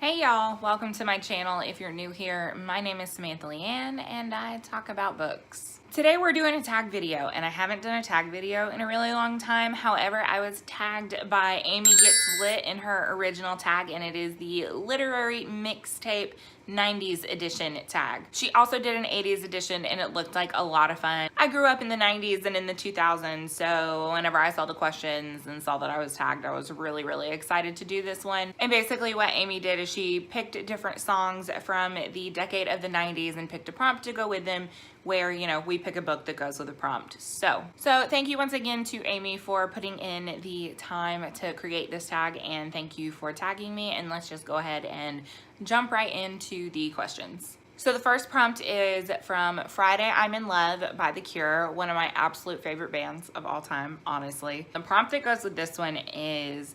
Hey y'all, welcome to my channel. If you're new here, my name is Samantha Leighanne and I talk about books. Today we're doing a tag video and I haven't done a tag video in a really long time. However, I was tagged by Amy Gets Lit in her original tag and it is the literary mixtape 90s edition tag. She also did an 80s edition and it looked like a lot of fun. I grew up in the 90s and in the 2000s, so whenever I saw the questions and saw that I was tagged, I was really excited to do this one. And basically what Amy did is she picked different songs from the decade of the 90s and picked a prompt to go with them where, you know, we pick a book that goes with a prompt. So thank you once again to Amy for putting in the time to create this tag, and thank you for tagging me, and let's just go ahead and jump right into the questions. So the first prompt is from Friday I'm in Love by The Cure, one of my absolute favorite bands of all time, honestly. The prompt that goes with this one is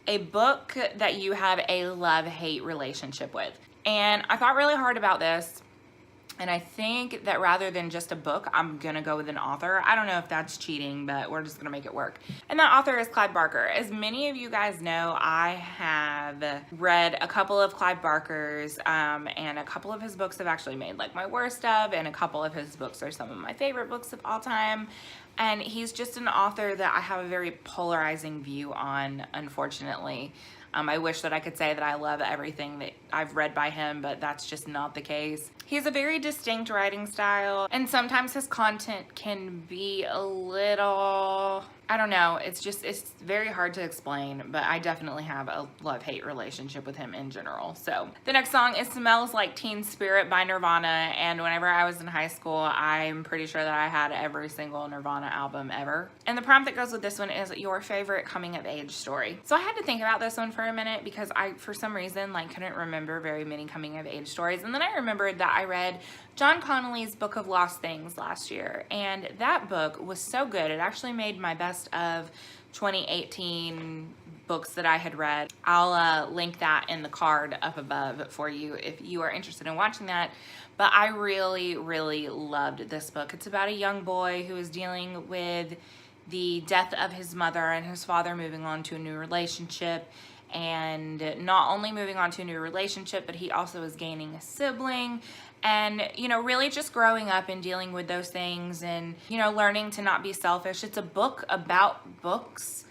a book that you have a love-hate relationship with. And I thought really hard about this, and I think that rather than just a book, I'm gonna go with an author. I don't know if that's cheating, but we're just gonna make it work. And that author is Clive Barker. As many of you guys know, I have read a couple of Clive Barker's, and a couple of his books have actually made like my worst of, and a couple of his books are some of my favorite books of all time. And he's just an author that I have a very polarizing view on, unfortunately. I wish that I could say that I love everything that I've read by him, but that's just not the case. He has a very distinct writing style, and sometimes his content can be a little, I don't know, it's very hard to explain, but I definitely have a love-hate relationship with him in general. So the next song is Smells Like Teen Spirit by Nirvana, and whenever I was in high school, I'm pretty sure that I had every single Nirvana album ever. And the prompt that goes with this one is your favorite coming-of-age story. So I had to think about this one for a minute because I, for some reason, like couldn't remember very many coming-of-age stories, and then I remembered that I read John Connolly's Book of Lost Things last year, and that book was so good. It actually made my best of 2018 books that I had read. I'll link that in the card up above for you if you are interested in watching that. But I really loved this book. It's about a young boy who is dealing with the death of his mother and his father moving on to a new relationship, and not only moving on to a new relationship, but he also is gaining a sibling, and, you know, really just growing up and dealing with those things and, you know, learning to not be selfish. It's a book about books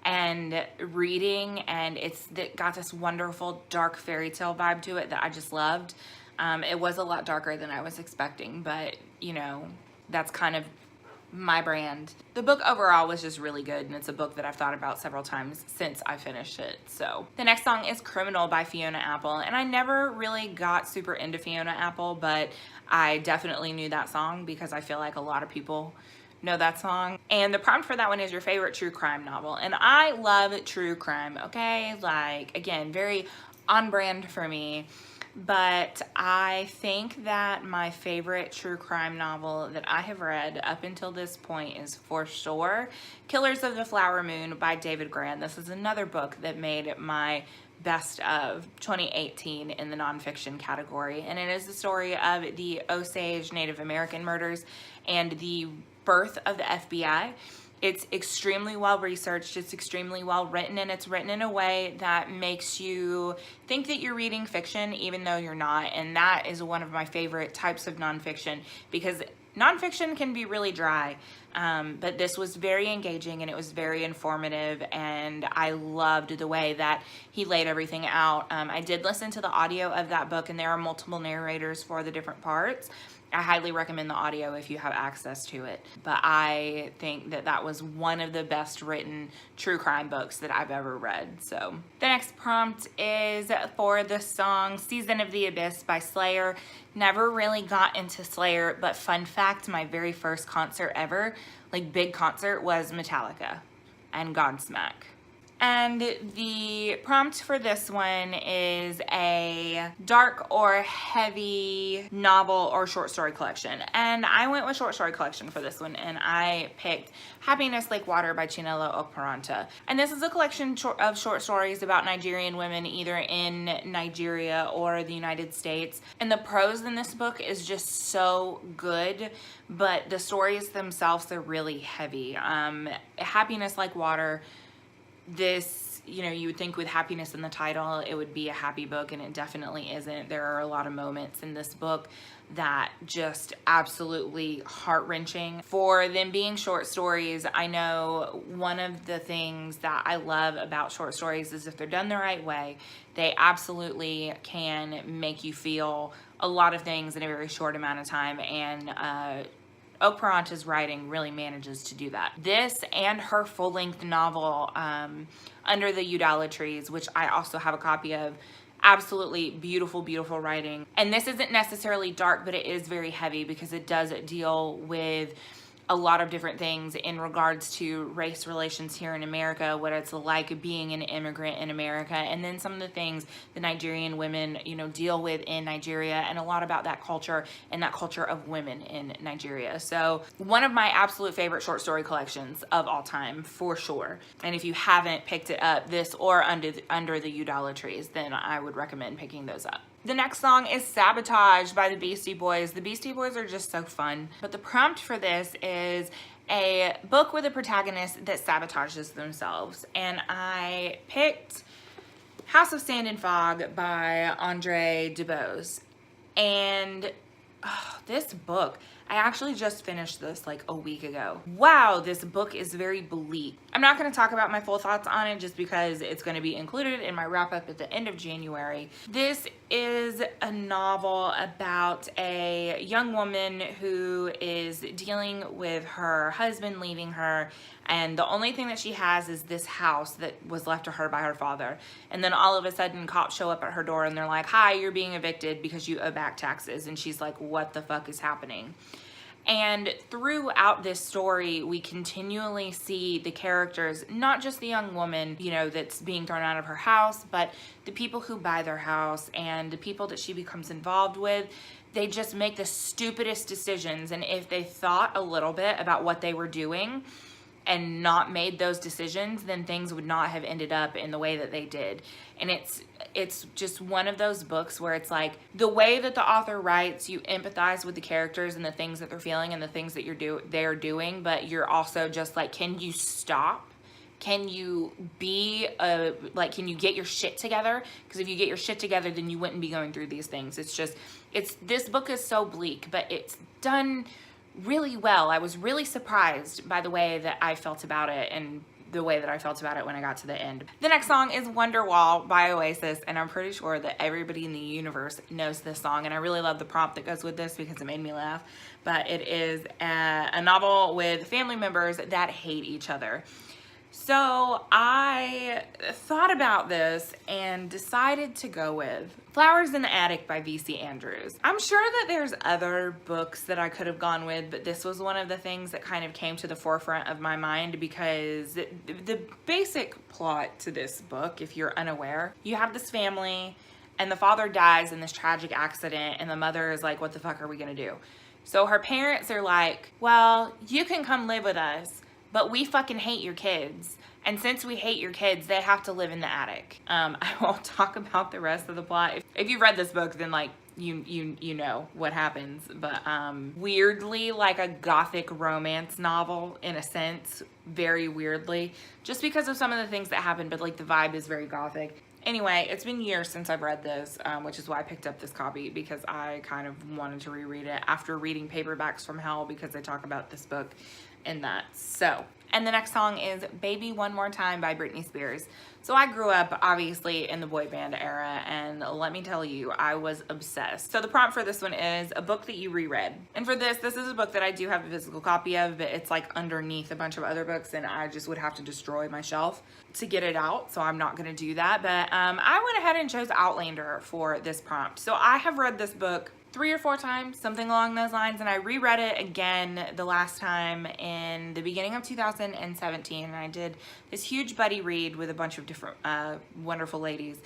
and reading, and it got this wonderful dark fairy tale vibe to it that I just loved. It was a lot darker than I was expecting, but, you know, that's kind of my brand. The book overall was just really good, and it's a book that I've thought about several times since I finished it. So the next song is Criminal by Fiona Apple, and I never really got super into Fiona Apple, but I definitely knew that song because I feel like a lot of people know that song. And the prompt for that one is your favorite true crime novel, and I love true crime, okay? Like, again, very on brand for me. But I think that my favorite true crime novel that I have read up until this point is for sure Killers of the Flower Moon by David Grann. This is another book that made my best of 2018 in the nonfiction category, and it is the story of the Osage Native American murders and the birth of the FBI. It's extremely well researched, it's extremely well written, and it's written in a way that makes you think that you're reading fiction even though you're not. And that is one of my favorite types of nonfiction, because nonfiction can be really dry, but this was very engaging and it was very informative, and I loved the way that he laid everything out. I did listen to the audio of that book, and there are multiple narrators for the different parts. I highly recommend the audio if you have access to it. But I think that that was one of the best written true crime books that I've ever read. So the next prompt is for the song Season of the Abyss by Slayer. Never really got into Slayer, but fun fact, my very first concert ever, like big concert, was Metallica and Godsmack. And the prompt for this one is a dark or heavy novel or short story collection. And I went with short story collection for this one, and I picked Happiness Like Water by Chinelo Oparanta. And this is a collection of short stories about Nigerian women either in Nigeria or the United States. And the prose in this book is just so good, but the stories themselves are really heavy. Happiness Like Water, this you know, you would think with happiness in the title, it would be a happy book, and it definitely isn't. There are a lot of moments in this book that just absolutely heart-wrenching. For them being short stories, I know one of the things that I love about short stories is if they're done the right way, they absolutely can make you feel a lot of things in a very short amount of time, and Oak Paranta's writing really manages to do that. This and her full-length novel, Under the Udala Trees, which I also have a copy of, absolutely beautiful, beautiful writing. And this isn't necessarily dark, but it is very heavy because it does deal with a lot of different things in regards to race relations here in America, what it's like being an immigrant in America, and then some of the things the Nigerian women, you know, deal with in Nigeria, and a lot about that culture and that culture of women in Nigeria. So one of my absolute favorite short story collections of all time, for sure. And if you haven't picked it up, this or Under the Udala Trees, then I would recommend picking those up. The next song is Sabotage by the Beastie Boys. The Beastie Boys are just so fun. But the prompt for this is a book with a protagonist that sabotages themselves. And I picked House of Sand and Fog by Andre Dubose. And this book, I actually just finished this like a week ago. Wow, this book is very bleak. I'm not going to talk about my full thoughts on it just because it's going to be included in my wrap up at the end of January. This is a novel about a young woman who is dealing with her husband leaving her, and the only thing that she has is this house that was left to her by her father. And then all of a sudden cops show up at her door and they're like, "Hi, you're being evicted because you owe back taxes." And she's like, "What the fuck is happening?" And throughout this story, we continually see the characters, not just the young woman, you know, that's being thrown out of her house, but the people who buy their house and the people that she becomes involved with. They just make the stupidest decisions. And if they thought a little bit about what they were doing and not made those decisions, then things would not have ended up in the way that they did. And it's just one of those books where it's like the way that the author writes, you empathize with the characters and the things that they're feeling and the things that they're doing, but you're also just like, can you stop? Can you can you get your shit together? Because if you get your shit together, then you wouldn't be going through these things. This book is so bleak, but it's done really well. I was really surprised by the way that I felt about it and the way that I felt about it when I got to the end. The next song is Wonderwall by Oasis, and I'm pretty sure that everybody in the universe knows this song, and I really love the prompt that goes with this because it made me laugh. But it is a novel with family members that hate each other. So I thought about this and decided to go with Flowers in the Attic by V.C. Andrews. I'm sure that there's other books that I could have gone with, but this was one of the things that kind of came to the forefront of my mind because the basic plot to this book, if you're unaware, you have this family and the father dies in this tragic accident and the mother is like, what the fuck are we gonna do? So her parents are like, well, you can come live with us, but we fucking hate your kids. And since we hate your kids, they have to live in the attic. I won't talk about the rest of the plot. If you've read this book, then like you know what happens. But weirdly, like a gothic romance novel in a sense, very weirdly, just because of some of the things that happen. But like the vibe is very gothic. Anyway, it's been years since I've read this, which is why I picked up this copy because I kind of wanted to reread it after reading Paperbacks from Hell because they talk about this book in that. So, and the next song is Baby One More Time by Britney Spears. So I grew up obviously in the boy band era, and let me tell you, I was obsessed. So the prompt for this one is a book that you reread. And for this is a book that I do have a physical copy of, but it's like underneath a bunch of other books and I just would have to destroy my shelf to get it out, so I'm not gonna do that. But I went ahead and chose Outlander for this prompt. So I have read this book 3 or 4 times, something along those lines, and I reread it again the last time in the beginning of 2017, and I did this huge buddy read with a bunch of different wonderful ladies,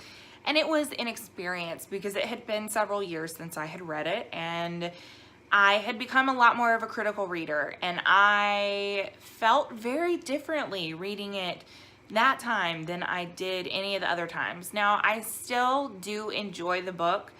and it was an experience because it had been several years since I had read it, and I had become a lot more of a critical reader, and I felt very differently reading it that time than I did any of the other times. Now, I still do enjoy the book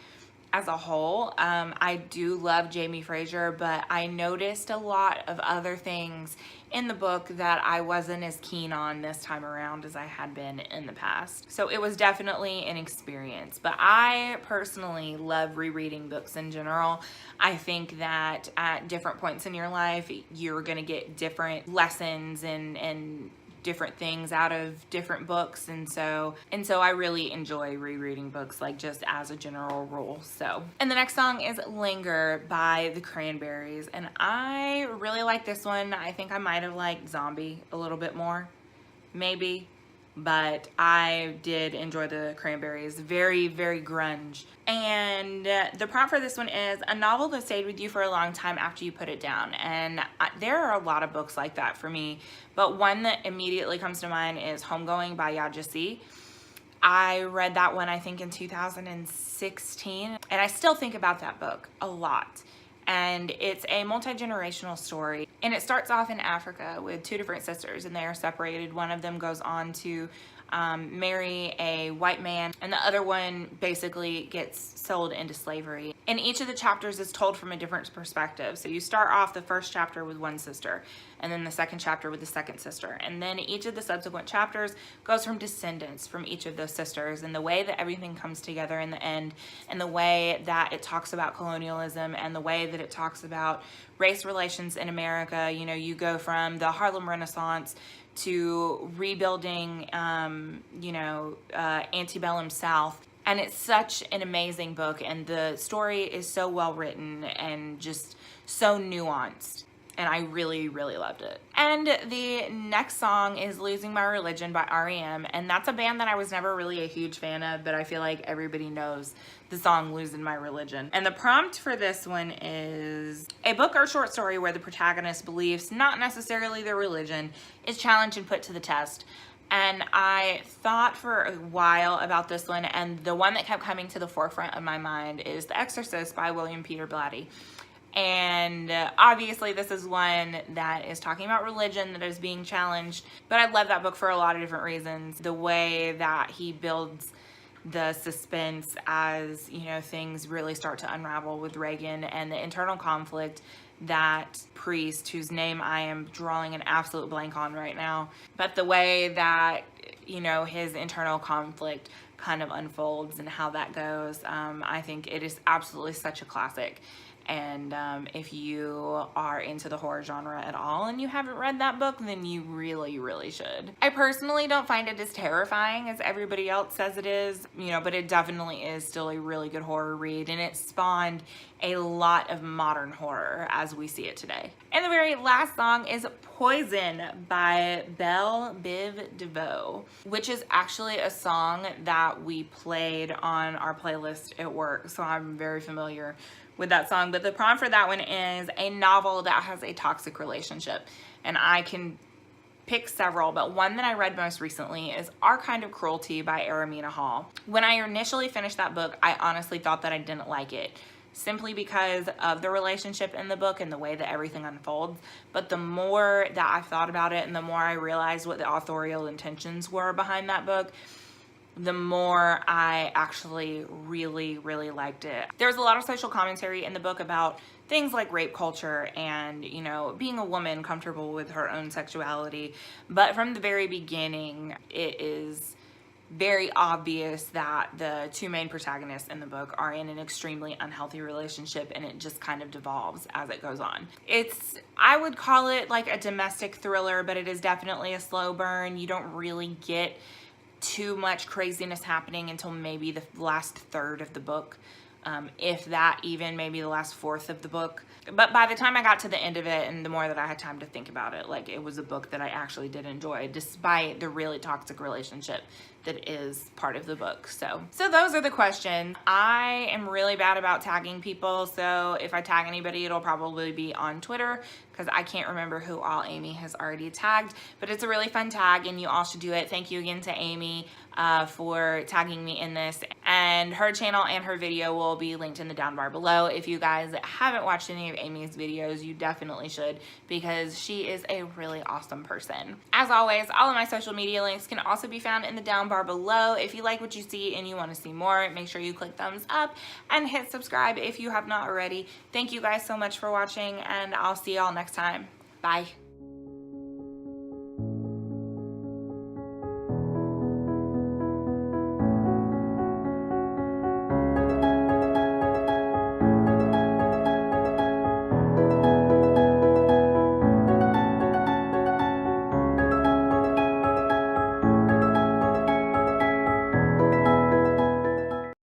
as a whole. I do love Jamie Fraser, but I noticed a lot of other things in the book that I wasn't as keen on this time around as I had been in the past. So it was definitely an experience. But I personally love rereading books in general. I think that at different points in your life, you're gonna get different lessons and different things out of different books, and so I really enjoy rereading books, like just as a general rule. So, and the next song is Linger by the Cranberries, and I really like this one. I think I might have liked Zombie a little bit more, maybe, but I did enjoy the Cranberries. Very, very grunge. And the prompt for this one is a novel that stayed with you for a long time after you put it down. And there are a lot of books like that for me, but one that immediately comes to mind is Homegoing by Yajasi. I read that one, I think, in 2016, and I still think about that book a lot. And it's a multi-generational story, and it starts off in Africa with two different sisters, and they are separated. One of them goes on to marry a white man, and the other one basically gets sold into slavery. And each of the chapters is told from a different perspective. So you start off the first chapter with one sister, and then the second chapter with the second sister, and then each of the subsequent chapters goes from descendants from each of those sisters, and the way that everything comes together in the end, and the way that it talks about colonialism, and the way that it talks about race relations in America. You know, you go from the Harlem Renaissance to rebuilding, antebellum South. And it's such an amazing book, and the story is so well written and just so nuanced. And I really, really loved it. And the next song is Losing My Religion by R.E.M. And that's a band that I was never really a huge fan of, but I feel like everybody knows the song Losing My Religion. And the prompt for this one is a book or short story where the protagonist's beliefs, not necessarily their religion, is challenged and put to the test. And I thought for a while about this one, and the one that kept coming to the forefront of my mind is The Exorcist by William Peter Blatty. And obviously this is one that is talking about religion that is being challenged, but I love that book for a lot of different reasons. The way that he builds the suspense as, you know, things really start to unravel with Reagan, and the internal conflict that priest, whose name I am drawing an absolute blank on right now, but the way that, you know, his internal conflict kind of unfolds and how that goes, I think it is absolutely such a classic. And if you are into the horror genre at all and you haven't read that book, then you really, really should. I personally don't find it as terrifying as everybody else says it is, you know, but it definitely is still a really good horror read, and it spawned a lot of modern horror as we see it today. And the very last song is Poison by Belle Biv DeVoe, which is actually a song that we played on our playlist at work, so I'm very familiar with that song. But the prompt for that one is a novel that has a toxic relationship, and I can pick several, but one that I read most recently is Our Kind of Cruelty by Aramina Hall. When I initially finished that book, I honestly thought that I didn't like it, simply because of the relationship in the book and the way that everything unfolds. But the more that I've thought about it, and the more I realized what the authorial intentions were behind that book, the more I actually really, really liked it. There's a lot of social commentary in the book about things like rape culture and, you know, being a woman comfortable with her own sexuality. But from the very beginning, it is very obvious that the two main protagonists in the book are in an extremely unhealthy relationship, and it just kind of devolves as it goes on. I would call it like a domestic thriller, but it is definitely a slow burn. You don't really get too much craziness happening until maybe the last third of the book, if that, even maybe the last fourth of the book. But by the time I got to the end of it, and the more that I had time to think about it, like, it was a book that I actually did enjoy, despite the really toxic relationship that is part of the book. So those are the questions. I am really bad about tagging people, so if I tag anybody, it'll probably be on Twitter, because I can't remember who all Amy has already tagged, but it's a really fun tag, and you all should do it. Thank you again to Amy for tagging me in this, and her channel and her video will be linked in the down bar below. If you guys haven't watched any of Amy's videos, you definitely should, because she is a really awesome person. As always, all of my social media links can also be found in the down bar below. If you like what you see and you want to see more, make sure you click thumbs up and hit subscribe if you have not already. Thank you guys so much for watching, and I'll see y'all next time. Bye.